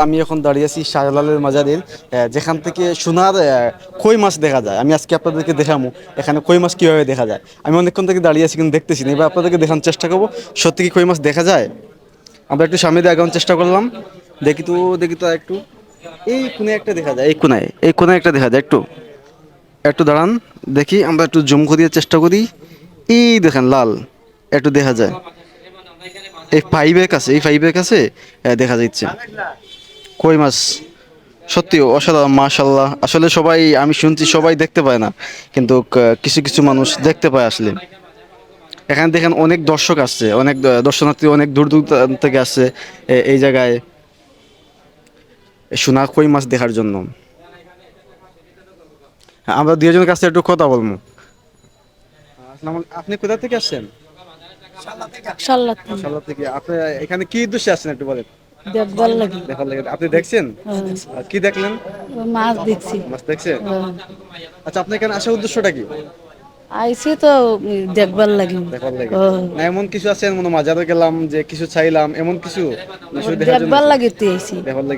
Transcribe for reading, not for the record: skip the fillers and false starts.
আমি এখন দাঁড়িয়ে আছি শাহজালালের মাজারের যেখান থেকে সোনার কই মাছ দেখা যায়। আমি আজকে আপনাদেরকে দেখাবো এখানে কই মাছ কীভাবে দেখা যায়। আমি অনেকক্ষণ থেকে দাঁড়িয়ে আছি কিন্তু দেখতেছি না, এবার আপনাদেরকে দেখানোর চেষ্টা করবো সত্যি কি কই মাছ দেখা যায়। আমরা একটু সামনে দিয়ে আগানোর চেষ্টা করলাম, দেখি তো একটু এই কোণে একটা দেখা যায়, এই কোণায় একটা দেখা যায়, একটু একটু দাঁড়ান, দেখি আমরা একটু জুম করিয়ে চেষ্টা করি। এই দেখেন লাল একটু দেখা যায়, এই ফাইভের কাছে দেখা যাচ্ছে কই মাছ। সত্যি অসাধারণ, মাশাল্লাহ। আসলে সবাই, আমি শুনছি সবাই দেখতে পায় না, কিন্তু কিছু কিছু মানুষ দেখতে পায় আসলে। এখানে দেখেন অনেক দর্শক আসছে, অনেক দর্শনার্থী অনেক দূর দূর থেকে আসছে এই জায়গায় সোনা কই মাছ দেখার জন্য। হ্যাঁ, আমরা দুজনের কাছে একটু কথা বলবো। আপনি কোথা থেকে আসছেন? সাল্লাত মাশাআল্লাহ থেকে। আপনি এখানে কি উদ্দেশ্যে আসছেন একটু বলেন। দেখবার লাগে। দেখার লাগে। আপনি দেখছেন? কি দেখলেন? মাছ দেখছি। মাছ দেখছেন? আচ্ছা, আপনার এখানে আসার উদ্দেশ্যটা কি? আইসি তো দেখবার লাগে। দেখার লাগে। না এমন কিছু আছে, মনে মাজারে গেলাম যে কিছু চাইলাম, এমন কিছু না শুধু দেখার জন্য দেখবার আসেন? লাগে তুই আইসি। দেখার লাগে।